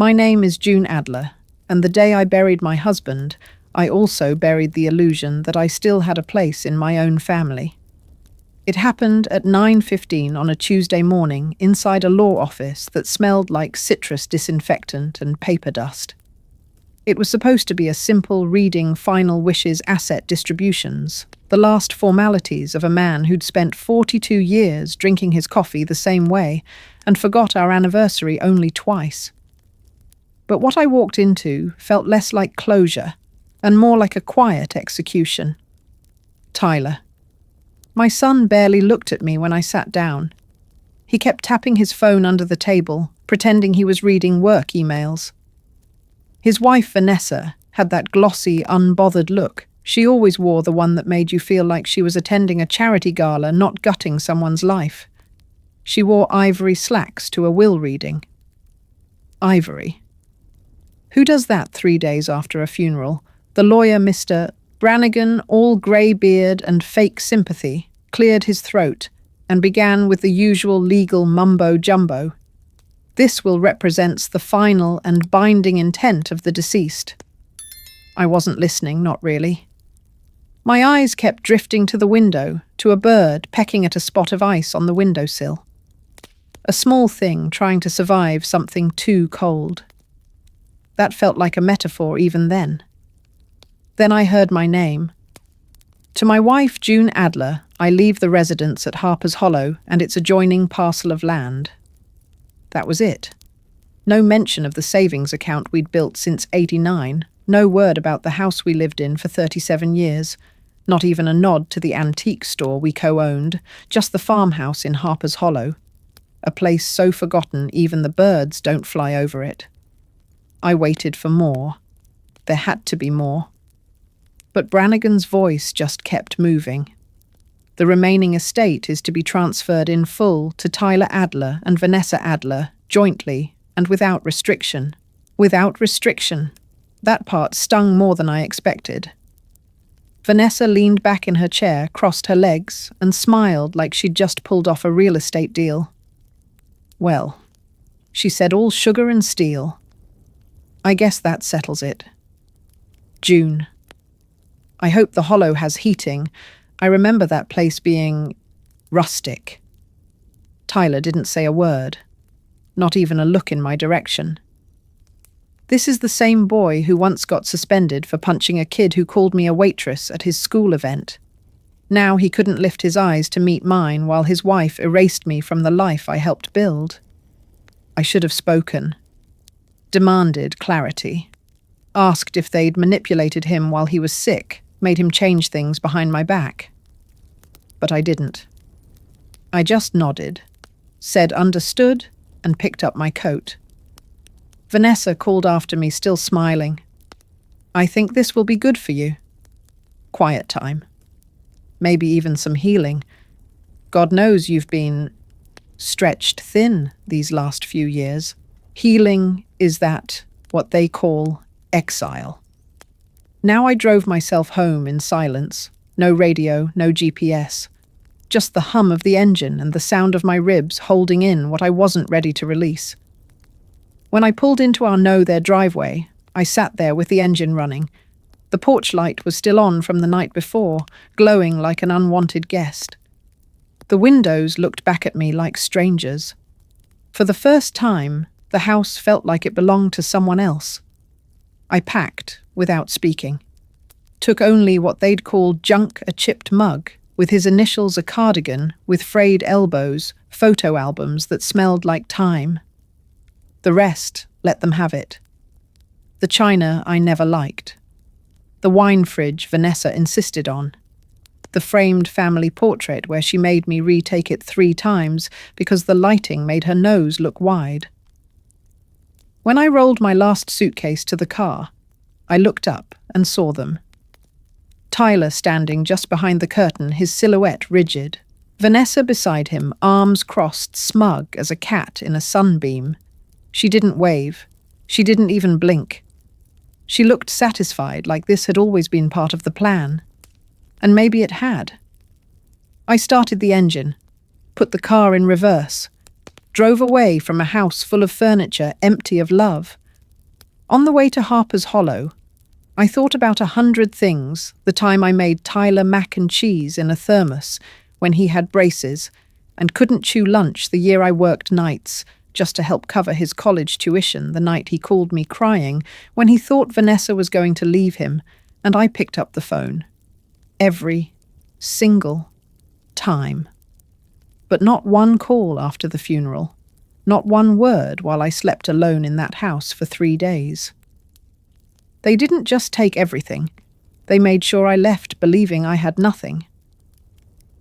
My name is June Adler, and the day I buried my husband, I also buried the illusion that I still had a place in my own family. It happened at 9:15 on a Tuesday morning inside a law office that smelled like citrus disinfectant and paper dust. It was supposed to be a simple reading final wishes asset distributions, the last formalities of a man who'd spent 42 years drinking his coffee the same way and forgot our anniversary only twice. But what I walked into felt less like closure and more like a quiet execution. Tyler. My son barely looked at me when I sat down. He kept tapping his phone under the table, pretending he was reading work emails. His wife, Vanessa, had that glossy, unbothered look. She always wore the one that made you feel like she was attending a charity gala, not gutting someone's life. She wore ivory slacks to a will reading. Ivory. Who does that 3 days after a funeral? The lawyer, Mr. Brannigan, all grey beard and fake sympathy, cleared his throat and began with the usual legal mumbo-jumbo. This will represents the final and binding intent of the deceased. I wasn't listening, not really. My eyes kept drifting to the window, to a bird pecking at a spot of ice on the windowsill. A small thing trying to survive something too cold. That felt like a metaphor even then. Then I heard my name. To my wife, June Adler, I leave the residence at Harper's Hollow and its adjoining parcel of land. That was it. No mention of the savings account we'd built since '89, no word about the house we lived in for 37 years, not even a nod to the antique store we co-owned, just the farmhouse in Harper's Hollow, a place so forgotten even the birds don't fly over it. I waited for more. There had to be more. But Brannigan's voice just kept moving. The remaining estate is to be transferred in full to Tyler Adler and Vanessa Adler, jointly and without restriction. Without restriction. That part stung more than I expected. Vanessa leaned back in her chair, crossed her legs, and smiled like she'd just pulled off a real estate deal. Well, she said, all sugar and steel. I guess that settles it. June. I hope the Hollow has heating. I remember that place being rustic. Tyler didn't say a word, not even a look in my direction. This is the same boy who once got suspended for punching a kid who called me a waitress at his school event. Now he couldn't lift his eyes to meet mine while his wife erased me from the life I helped build. I should have spoken. Demanded clarity. Asked if they'd manipulated him while he was sick, made him change things behind my back. But I didn't. I just nodded, said understood, and picked up my coat. Vanessa called after me, still smiling. I think this will be good for you. Quiet time. Maybe even some healing. God knows you've been stretched thin these last few years. Healing is that, what they call, exile. Now I drove myself home in silence. No radio, no GPS. Just the hum of the engine and the sound of my ribs holding in what I wasn't ready to release. When I pulled into our Know Their driveway, I sat there with the engine running. The porch light was still on from the night before, glowing like an unwanted guest. The windows looked back at me like strangers. For the first time, the house felt like it belonged to someone else. I packed without speaking. Took only what they'd call junk a chipped mug, with his initials a cardigan, with frayed elbows, photo albums that smelled like time. The rest, let them have it. The china I never liked. The wine fridge Vanessa insisted on. The framed family portrait where she made me retake it 3 times because the lighting made her nose look wide. When I rolled my last suitcase to the car, I looked up and saw them. Tyler standing just behind the curtain, his silhouette rigid. Vanessa beside him, arms crossed, smug as a cat in a sunbeam. She didn't wave. She didn't even blink. She looked satisfied, like this had always been part of the plan. And maybe it had. I started the engine, put the car in reverse, drove away from a house full of furniture empty of love, On the way to Harper's Hollow, I thought about 100 things. The time I made Tyler mac and cheese in a thermos when he had braces and couldn't chew lunch the year I worked nights just to help cover his college tuition the night he called me crying when he thought Vanessa was going to leave him, and I picked up the phone. Every single time. But not one call after the funeral. Not one word while I slept alone in that house for 3 days. They didn't just take everything. They made sure I left believing I had nothing.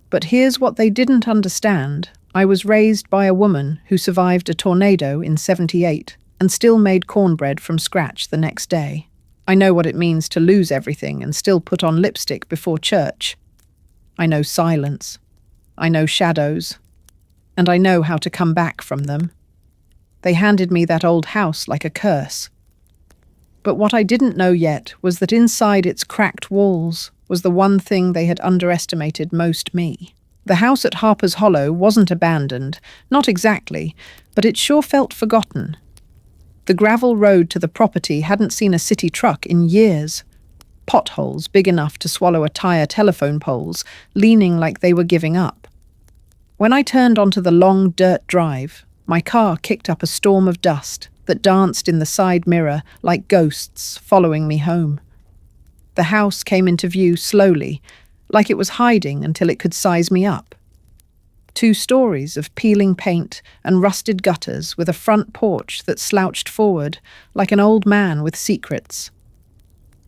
But here's what they didn't understand. I was raised by a woman who survived a tornado in '78 and still made cornbread from scratch the next day. I know what it means to lose everything and still put on lipstick before church. I know silence. I know shadows. And I know how to come back from them. They handed me that old house like a curse. But what I didn't know yet was that inside its cracked walls was the one thing they had underestimated most: me. The house at Harper's Hollow wasn't abandoned, not exactly, but it sure felt forgotten. The gravel road to the property hadn't seen a city truck in years. Potholes big enough to swallow entire telephone poles, leaning like they were giving up. When I turned onto the long dirt drive, my car kicked up a storm of dust that danced in the side mirror like ghosts following me home. The house came into view slowly, like it was hiding until it could size me up. 2 stories of peeling paint and rusted gutters with a front porch that slouched forward like an old man with secrets.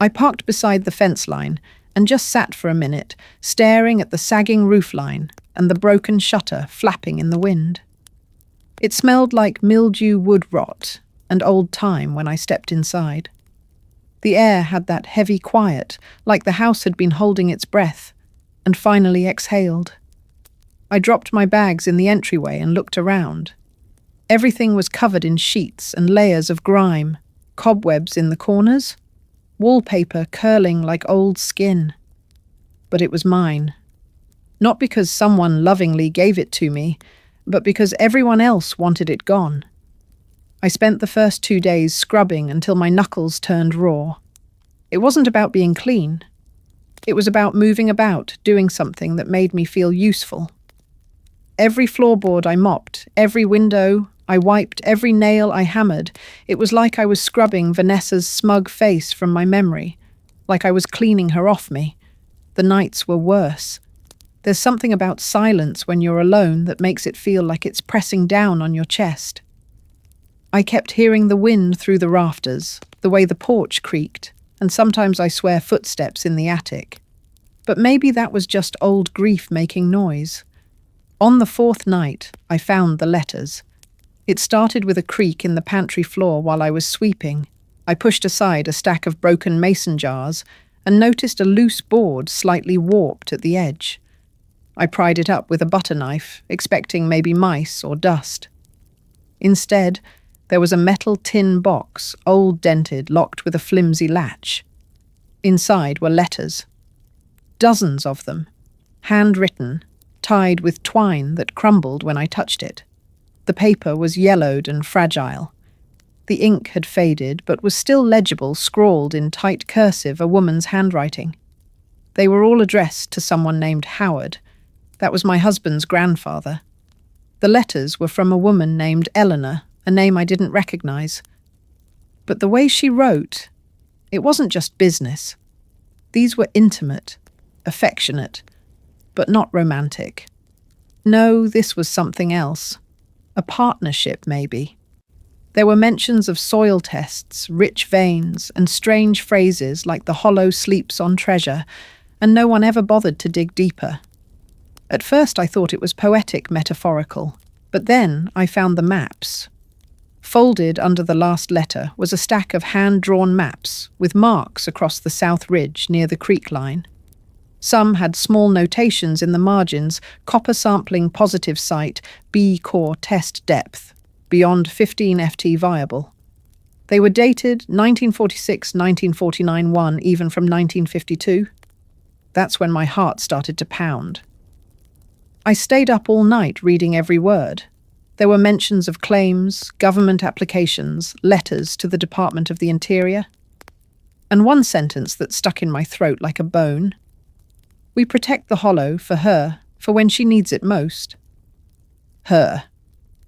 I parked beside the fence line and just sat for a minute, staring at the sagging roofline and the broken shutter flapping in the wind. It smelled like mildew wood rot and old time when I stepped inside. The air had that heavy quiet, like the house had been holding its breath, and finally exhaled. I dropped my bags in the entryway and looked around. Everything was covered in sheets and layers of grime, cobwebs in the corners, wallpaper curling like old skin. But it was mine. Not because someone lovingly gave it to me, but because everyone else wanted it gone. I spent the first 2 days scrubbing until my knuckles turned raw. It wasn't about being clean. It was about moving about, doing something that made me feel useful. Every floorboard I mopped, every window I wiped, every nail I hammered. It was like I was scrubbing Vanessa's smug face from my memory, like I was cleaning her off me. The nights were worse. There's something about silence when you're alone that makes it feel like it's pressing down on your chest. I kept hearing the wind through the rafters, the way the porch creaked, and sometimes I swear footsteps in the attic. But maybe that was just old grief making noise. On the 4th night, I found the letters. It started with a creak in the pantry floor while I was sweeping. I pushed aside a stack of broken mason jars and noticed a loose board slightly warped at the edge. I pried it up with a butter knife, expecting maybe mice or dust. Instead, there was a metal tin box, old dented, locked with a flimsy latch. Inside were letters. Dozens of them, handwritten, tied with twine that crumbled when I touched it. The paper was yellowed and fragile. The ink had faded, but was still legible, scrawled in tight cursive, a woman's handwriting. They were all addressed to someone named Howard. That was my husband's grandfather. The letters were from a woman named Eleanor, a name I didn't recognize. But the way she wrote, it wasn't just business. These were intimate, affectionate, but not romantic. No, this was something else. A partnership, maybe. There were mentions of soil tests, rich veins, and strange phrases like the hollow sleeps on treasure, and no one ever bothered to dig deeper. At first I thought it was poetic, metaphorical, but then I found the maps. Folded under the last letter was a stack of hand-drawn maps with marks across the south ridge near the creek line. Some had small notations in the margins: copper sampling positive site, B core test depth, beyond 15 FT viable. They were dated 1946, 1949, one even from 1952. That's when my heart started to pound. I stayed up all night reading every word. There were mentions of claims, government applications, letters to the Department of the Interior, and one sentence that stuck in my throat like a bone. We protect the hollow for her, for when she needs it most. Her.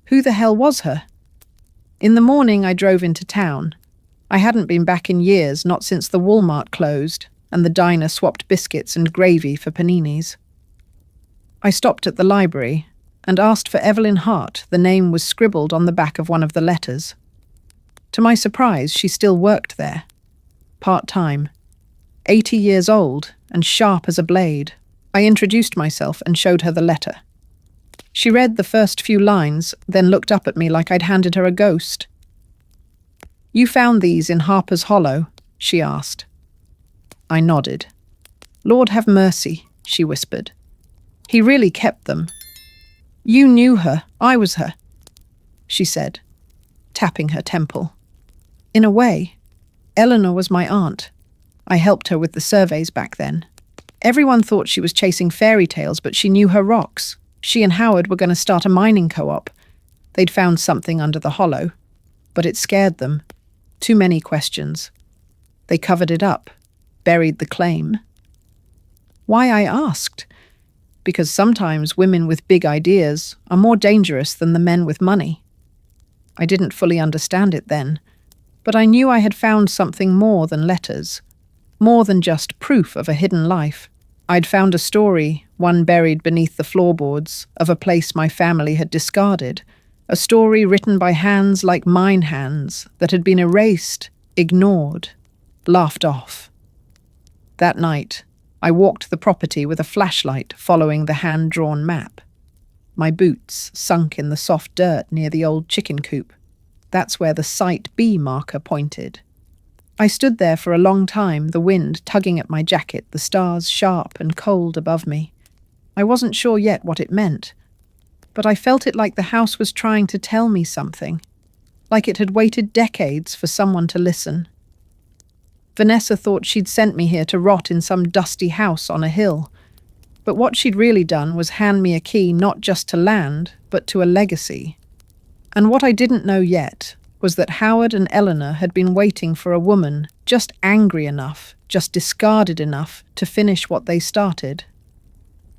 Who the hell was her? In the morning, I drove into town. I hadn't been back in years, not since the Walmart closed, and the diner swapped biscuits and gravy for paninis. I stopped at the library and asked for Evelyn Hart. The name was scribbled on the back of one of the letters. To my surprise, she still worked there. Part-time. 80 years old and sharp as a blade. I introduced myself and showed her the letter. She read the first few lines, then looked up at me like I'd handed her a ghost. "You found these in Harper's Hollow?" she asked. I nodded. "Lord have mercy," she whispered. "He really kept them." "You knew her, I was her," she said, tapping her temple. "In a way, Eleanor was my aunt. I helped her with the surveys back then. Everyone thought she was chasing fairy tales, but she knew her rocks. She and Howard were going to start a mining co-op. They'd found something under the hollow, but it scared them. Too many questions. They covered it up, buried the claim. Why, I asked? Because sometimes women with big ideas are more dangerous than the men with money. I didn't fully understand it then, but I knew I had found something more than letters, more than just proof of a hidden life. I'd found a story, one buried beneath the floorboards, of a place my family had discarded, a story written by hands like mine hands that had been erased, ignored, laughed off. That night, I walked the property with a flashlight following the hand-drawn map. My boots sunk in the soft dirt near the old chicken coop. That's where the Site B marker pointed. I stood there for a long time, the wind tugging at my jacket, the stars sharp and cold above me. I wasn't sure yet what it meant, but I felt it like the house was trying to tell me something, like it had waited decades for someone to listen. Vanessa thought she'd sent me here to rot in some dusty house on a hill, but what she'd really done was hand me a key not just to land, but to a legacy. And what I didn't know yet was that Howard and Eleanor had been waiting for a woman just angry enough, just discarded enough to finish what they started.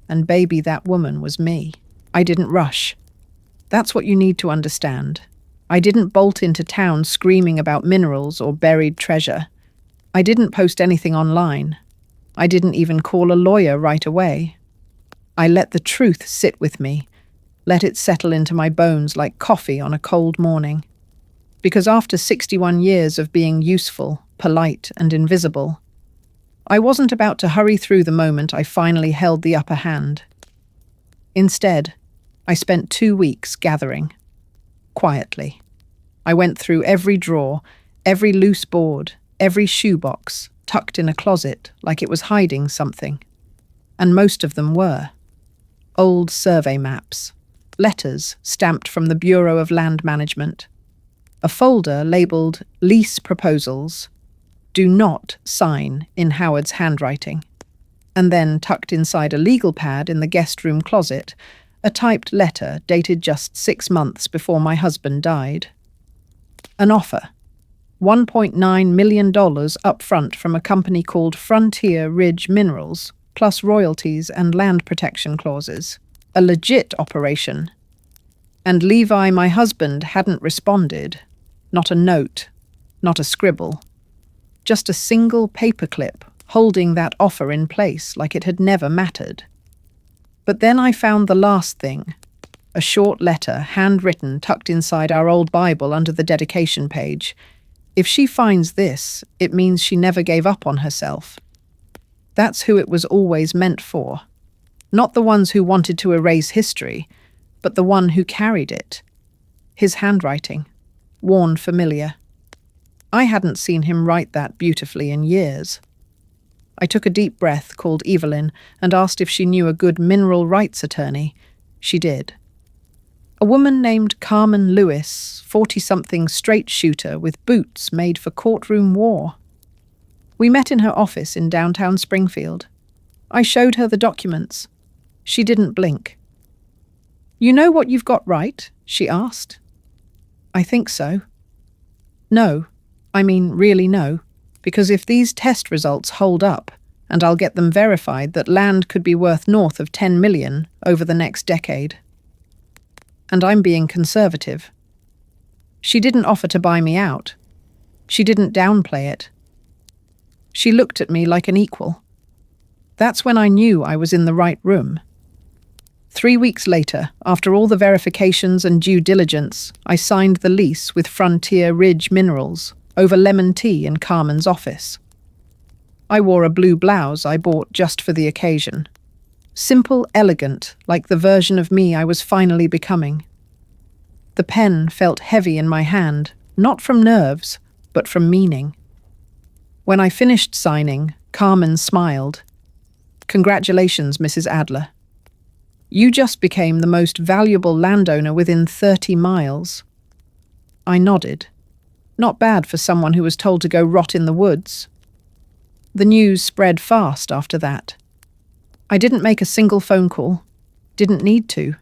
And baby, that woman was me. I didn't rush. That's what you need to understand. I didn't bolt into town screaming about minerals or buried treasure. I didn't post anything online. I didn't even call a lawyer right away. I let the truth sit with me, let it settle into my bones like coffee on a cold morning. Because after 61 years of being useful, polite, and invisible, I wasn't about to hurry through the moment I finally held the upper hand. Instead, I spent 2 weeks gathering. Quietly. I went through every drawer, every loose board, every shoebox, tucked in a closet like it was hiding something. And most of them were. Old survey maps, letters stamped from the Bureau of Land Management, a folder labelled Lease Proposals, Do Not Sign in Howard's handwriting, and then tucked inside a legal pad in the guest room closet, a typed letter dated just 6 months before my husband died. An offer, $1.9 million up front from a company called Frontier Ridge Minerals, plus royalties and land protection clauses. A legit operation. And Levi, my husband, hadn't responded. Not a note, not a scribble. Just a single paperclip holding that offer in place like it had never mattered. But then I found the last thing. A short letter, handwritten, tucked inside our old Bible under the dedication page. If she finds this, it means she never gave up on herself. That's who it was always meant for. Not the ones who wanted to erase history, but the one who carried it. His handwriting, worn familiar. I hadn't seen him write that beautifully in years. I took a deep breath, called Evelyn, and asked if she knew a good mineral rights attorney. She did. A woman named Carmen Lewis, 40-something straight shooter with boots made for courtroom war. We met in her office in downtown Springfield. I showed her the documents. She didn't blink. You know what you've got right? She asked. I think so. No, I mean really no, because if these test results hold up, and I'll get them verified that land could be worth north of 10 million over the next decade. And I'm being conservative. She didn't offer to buy me out. She didn't downplay it. She looked at me like an equal. That's when I knew I was in the right room. 3 weeks later, after all the verifications and due diligence, I signed the lease with Frontier Ridge Minerals over lemon tea in Carmen's office. I wore a blue blouse I bought just for the occasion. Simple, elegant, like the version of me I was finally becoming. The pen felt heavy in my hand, not from nerves, but from meaning. When I finished signing, Carmen smiled. Congratulations, Mrs. Adler. You just became the most valuable landowner within 30 miles. I nodded. Not bad for someone who was told to go rot in the woods. The news spread fast after that. I didn't make a single phone call. Didn't need to.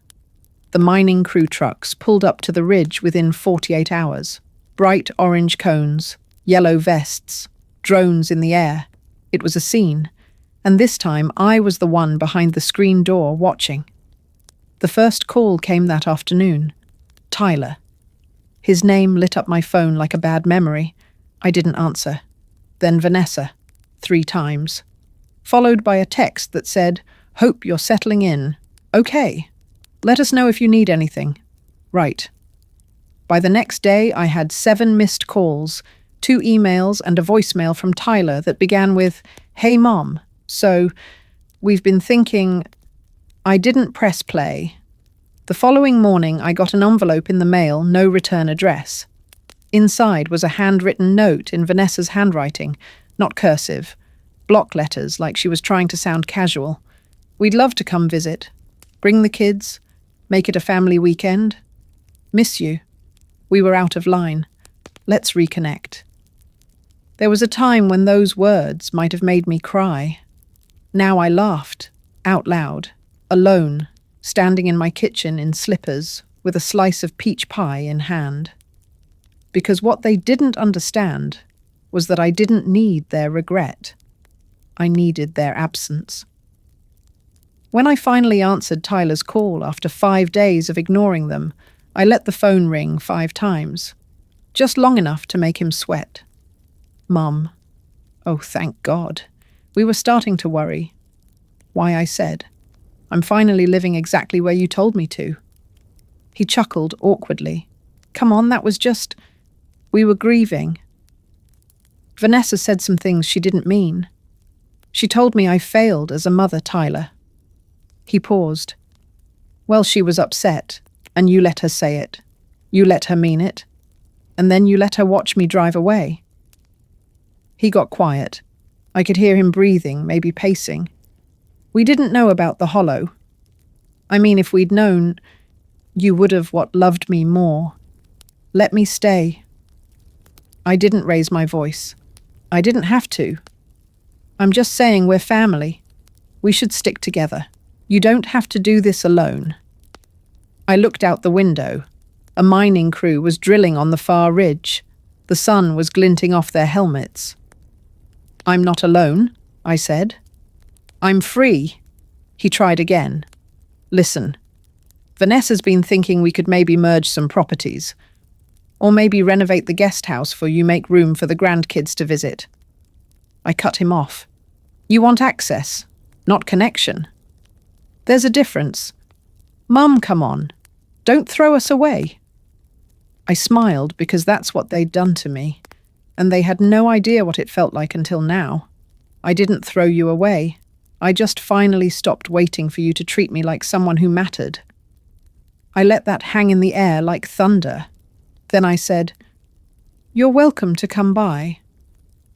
The mining crew trucks pulled up to the ridge within 48 hours. Bright orange cones, yellow vests, drones in the air. It was a scene, and this time I was the one behind the screen door watching. The first call came that afternoon. Tyler. His name lit up my phone like a bad memory. I didn't answer. Then Vanessa, 3 times. Followed by a text that said, "Hope you're settling in. Okay. Let us know if you need anything." Right. By the next day, I had 7 missed calls, 2 emails and a voicemail from Tyler that began with, "Hey Mom, so, we've been thinking..." I didn't press play. The following morning, I got an envelope in the mail, no return address. Inside was a handwritten note in Vanessa's handwriting, not cursive. Block letters like she was trying to sound casual. "We'd love to come visit. Bring the kids. Make it a family weekend. Miss you. We were out of line. Let's reconnect." There was a time when those words might have made me cry. Now I laughed, out loud, alone, standing in my kitchen in slippers, with a slice of peach pie in hand. Because what they didn't understand was that I didn't need their regret. I needed their absence. When I finally answered Tyler's call after 5 days of ignoring them, I let the phone ring 5 times, just long enough to make him sweat. Mum. Oh, thank God. We were starting to worry. Why, I said, "I'm finally living exactly where you told me to." He chuckled awkwardly. "Come on, that was just... We were grieving." Vanessa said some things she didn't mean. She told me I failed as a mother, Tyler. He paused. "Well, she was upset, and you let her say it. You let her mean it. And then you let her watch me drive away." He got quiet. I could hear him breathing, maybe pacing. "We didn't know about the hollow. I mean, if we'd known, you would have loved me more. Let me stay." I didn't raise my voice. I didn't have to. "I'm just saying we're family. We should stick together. You don't have to do this alone." I looked out the window. A mining crew was drilling on the far ridge. The sun was glinting off their helmets. "I'm not alone," I said. "I'm free." He tried again. "Listen, Vanessa's been thinking we could maybe merge some properties. Or maybe renovate the guest house for you, make room for the grandkids to visit." I cut him off. "You want access, not connection. There's a difference. Mum, come on. Don't throw us away." I smiled because that's what they'd done to me, and they had no idea what it felt like until now. I didn't throw you away. I just finally stopped waiting for you to treat me like someone who mattered. I let that hang in the air like thunder. Then I said, "You're welcome to come by,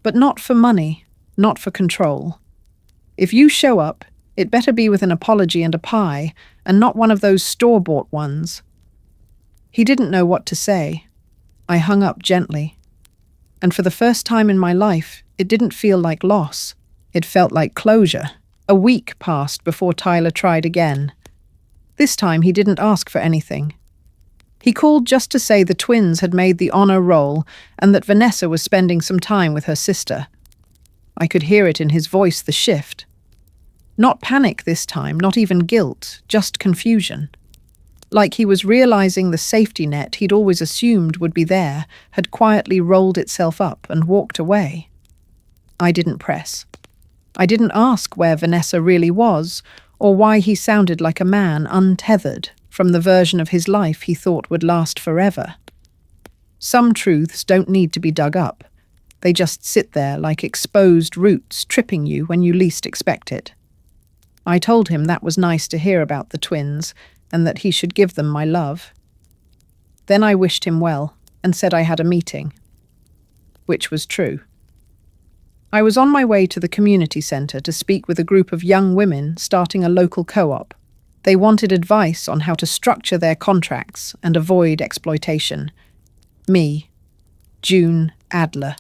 but not for money, not for control. If you show up, it better be with an apology and a pie, and not one of those store-bought ones." He didn't know what to say. I hung up gently. And for the first time in my life, it didn't feel like loss. It felt like closure. A week passed before Tyler tried again. This time he didn't ask for anything. He called just to say the twins had made the honor roll and that Vanessa was spending some time with her sister. I could hear it in his voice, the shift. Not panic this time, not even guilt, just confusion. Like he was realizing the safety net he'd always assumed would be there had quietly rolled itself up and walked away. I didn't press. I didn't ask where Vanessa really was or why he sounded like a man untethered from the version of his life he thought would last forever. Some truths don't need to be dug up. They just sit there like exposed roots tripping you when you least expect it. I told him that was nice to hear about the twins and that he should give them my love. Then I wished him well and said I had a meeting. Which was true. I was on my way to the community centre to speak with a group of young women starting a local co-op. They wanted advice on how to structure their contracts and avoid exploitation. Me, June Adler,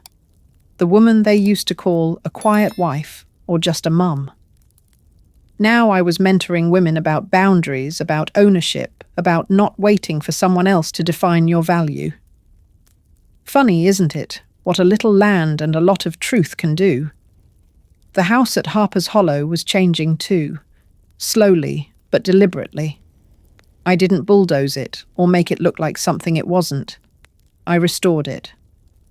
the woman they used to call a quiet wife or just a mum. Now I was mentoring women about boundaries, about ownership, about not waiting for someone else to define your value. Funny, isn't it, what a little land and a lot of truth can do? The house at Harper's Hollow was changing too, slowly but deliberately. I didn't bulldoze it or make it look like something it wasn't. I restored it,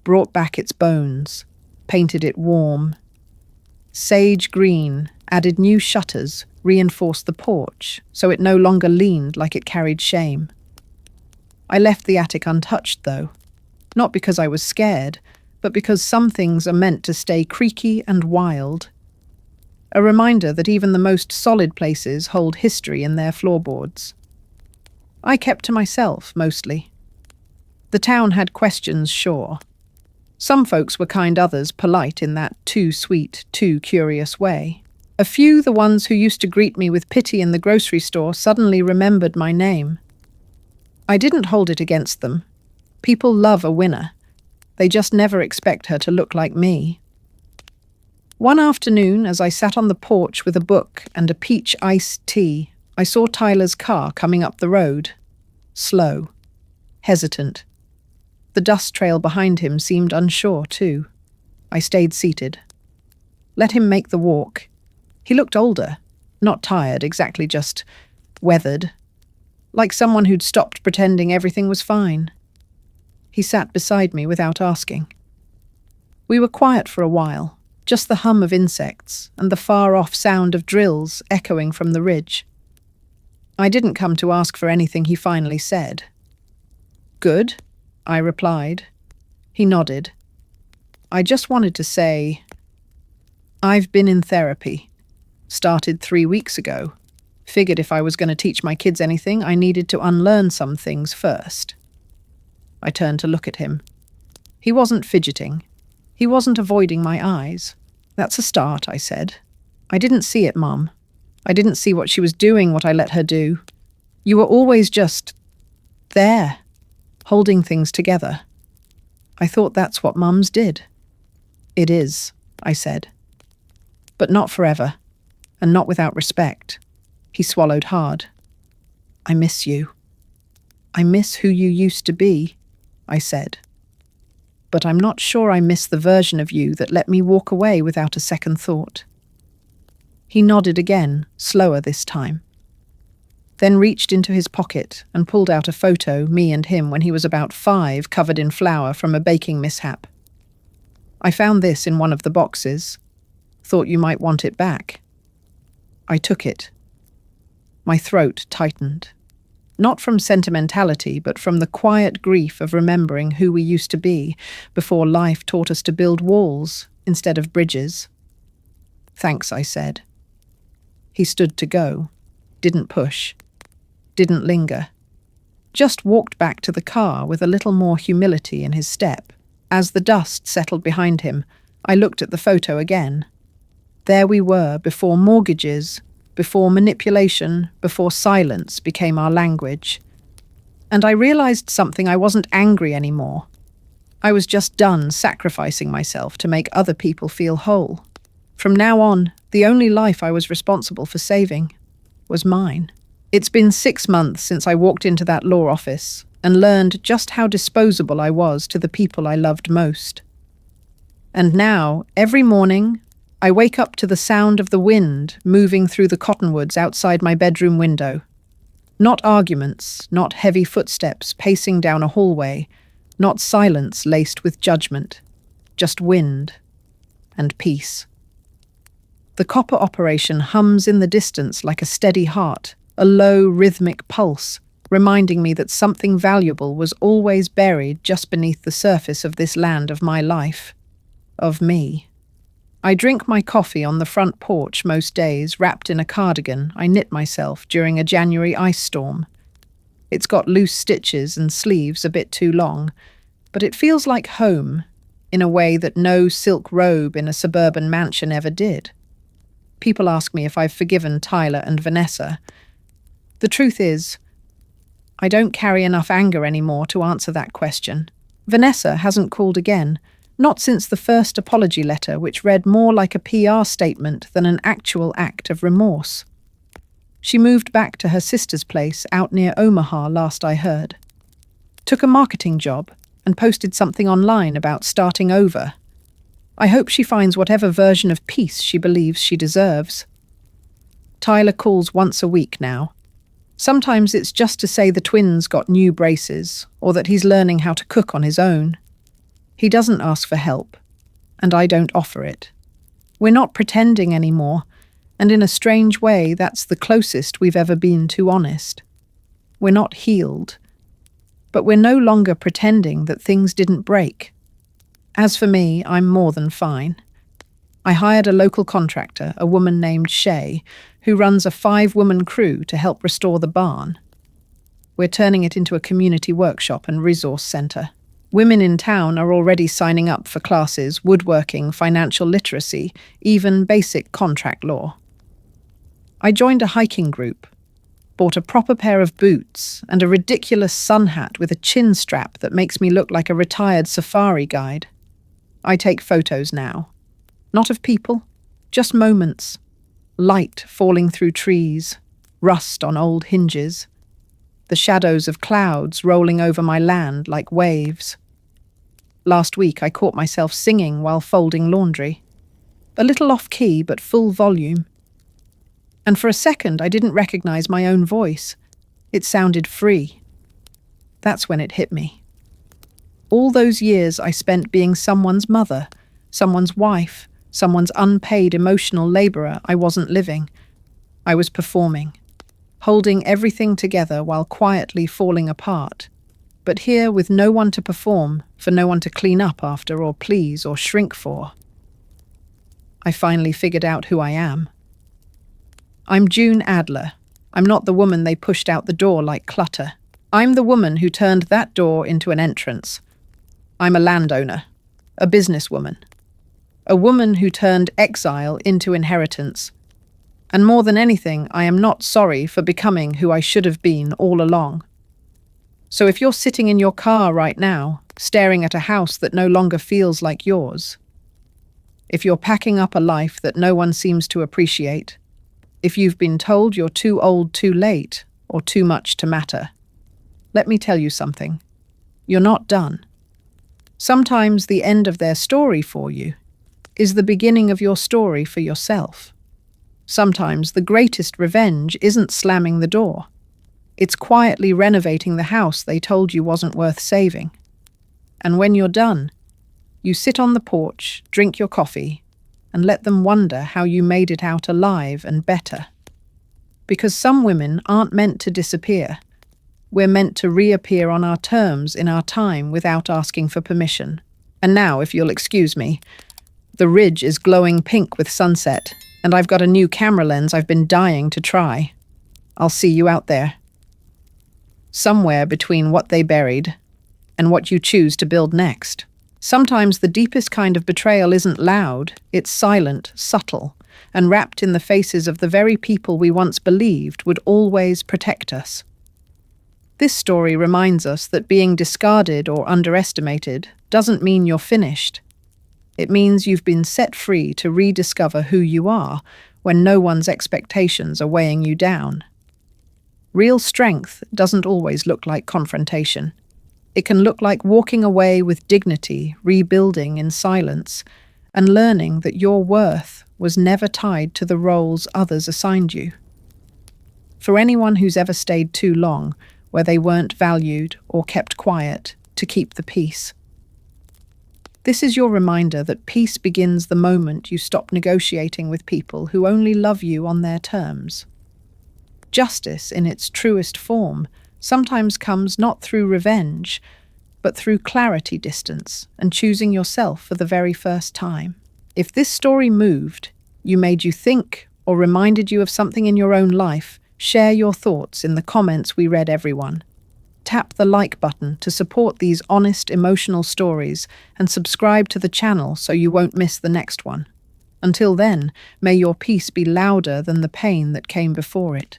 brought back its bones, painted it warm. Sage green, added new shutters, reinforced the porch so it no longer leaned like it carried shame. I left the attic untouched, though, not because I was scared, but because some things are meant to stay creaky and wild. A reminder that even the most solid places hold history in their floorboards. I kept to myself, mostly. The town had questions, sure. Some folks were kind, others polite in that too sweet, too curious way. A few, the ones who used to greet me with pity in the grocery store, suddenly remembered my name. I didn't hold it against them. People love a winner. They just never expect her to look like me. One afternoon, as I sat on the porch with a book and a peach iced tea, I saw Tyler's car coming up the road. Slow. Hesitant. The dust trail behind him seemed unsure, too. I stayed seated. Let him make the walk. He looked older, not tired, exactly, just weathered, like someone who'd stopped pretending everything was fine. He sat beside me without asking. We were quiet for a while, just the hum of insects and the far-off sound of drills echoing from the ridge. I didn't come to ask for anything, he finally said. Good, I replied. He nodded. I just wanted to say, I've been in therapy. Started 3 weeks ago. Figured if I was going to teach my kids anything, I needed to unlearn some things first. I turned to look at him. He wasn't fidgeting. He wasn't avoiding my eyes. That's a start, I said. I didn't see it, Mum. I didn't see what she was doing, what I let her do. You were always just there, holding things together. I thought that's what mums did. It is, I said. But not forever, and not without respect. He swallowed hard. I miss you. I miss who you used to be, I said. But I'm not sure I miss the version of you that let me walk away without a second thought. He nodded again, slower this time. Then reached into his pocket and pulled out a photo, me and him when he was about 5, covered in flour from a baking mishap. I found this in one of the boxes. Thought you might want it back. I took it. My throat tightened. Not from sentimentality, but from the quiet grief of remembering who we used to be before life taught us to build walls instead of bridges. Thanks, I said. He stood to go. Didn't push. Didn't linger. Just walked back to the car with a little more humility in his step. As the dust settled behind him, I looked at the photo again. There we were, before mortgages, before manipulation, before silence became our language. And I realized something. I wasn't angry anymore. I was just done sacrificing myself to make other people feel whole. From now on, the only life I was responsible for saving was mine. It's been 6 months since I walked into that law office and learned just how disposable I was to the people I loved most. And now, every morning, I wake up to the sound of the wind moving through the cottonwoods outside my bedroom window. Not arguments, not heavy footsteps pacing down a hallway, not silence laced with judgment, just wind and peace. The copper operation hums in the distance like a steady heart, a low rhythmic pulse, reminding me that something valuable was always buried just beneath the surface of this land of my life, of me. I drink my coffee on the front porch most days, wrapped in a cardigan I knit myself during a January ice storm. It's got loose stitches and sleeves a bit too long, but it feels like home in a way that no silk robe in a suburban mansion ever did. People ask me if I've forgiven Tyler and Vanessa. The truth is, I don't carry enough anger anymore to answer that question. Vanessa hasn't called again, not since the first apology letter, which read more like a PR statement than an actual act of remorse. She moved back to her sister's place out near Omaha last I heard. Took a marketing job and posted something online about starting over. I hope she finds whatever version of peace she believes she deserves. Tyler calls once a week now. Sometimes it's just to say the twins got new braces or that he's learning how to cook on his own. He doesn't ask for help, and I don't offer it. We're not pretending anymore, and in a strange way, that's the closest we've ever been to honest. We're not healed, but we're no longer pretending that things didn't break. As for me, I'm more than fine. I hired a local contractor, a woman named Shay, who runs a 5-woman crew to help restore the barn. We're turning it into a community workshop and resource centre. Women in town are already signing up for classes, woodworking, financial literacy, even basic contract law. I joined a hiking group, bought a proper pair of boots and a ridiculous sun hat with a chin strap that makes me look like a retired safari guide. I take photos now. Not of people, just moments. Light falling through trees, rust on old hinges, the shadows of clouds rolling over my land like waves. Last week I caught myself singing while folding laundry. A little off-key but full volume. And for a second I didn't recognize my own voice. It sounded free. That's when it hit me. All those years I spent being someone's mother, someone's wife, someone's unpaid emotional laborer, I wasn't living. I was performing, holding everything together while quietly falling apart. But here with no one to perform, for no one to clean up after or please or shrink for. I finally figured out who I am. I'm June Adler. I'm not the woman they pushed out the door like clutter. I'm the woman who turned that door into an entrance. I'm a landowner, a businesswoman, a woman who turned exile into inheritance. And more than anything, I am not sorry for becoming who I should have been all along. So if you're sitting in your car right now, staring at a house that no longer feels like yours, if you're packing up a life that no one seems to appreciate, if you've been told you're too old too late or too much to matter, let me tell you something. You're not done. Sometimes the end of their story for you is the beginning of your story for yourself. Sometimes the greatest revenge isn't slamming the door. It's quietly renovating the house they told you wasn't worth saving. And when you're done, you sit on the porch, drink your coffee, and let them wonder how you made it out alive and better. Because some women aren't meant to disappear. We're meant to reappear on our terms in our time without asking for permission. And now, if you'll excuse me, the ridge is glowing pink with sunset, and I've got a new camera lens I've been dying to try. I'll see you out there. Somewhere between what they buried and what you choose to build next. Sometimes the deepest kind of betrayal isn't loud, it's silent, subtle, and wrapped in the faces of the very people we once believed would always protect us. This story reminds us that being discarded or underestimated doesn't mean you're finished. It means you've been set free to rediscover who you are when no one's expectations are weighing you down. Real strength doesn't always look like confrontation. It can look like walking away with dignity, rebuilding in silence, and learning that your worth was never tied to the roles others assigned you. For anyone who's ever stayed too long, where they weren't valued or kept quiet, to keep the peace. This is your reminder that peace begins the moment you stop negotiating with people who only love you on their terms. Justice, in its truest form, sometimes comes not through revenge, but through clarity distance and choosing yourself for the very first time. If this story moved, made you think, or reminded you of something in your own life, share your thoughts in the comments. We read everyone. Tap the like button to support these honest, emotional stories and subscribe to the channel so you won't miss the next one. Until then, may your peace be louder than the pain that came before it.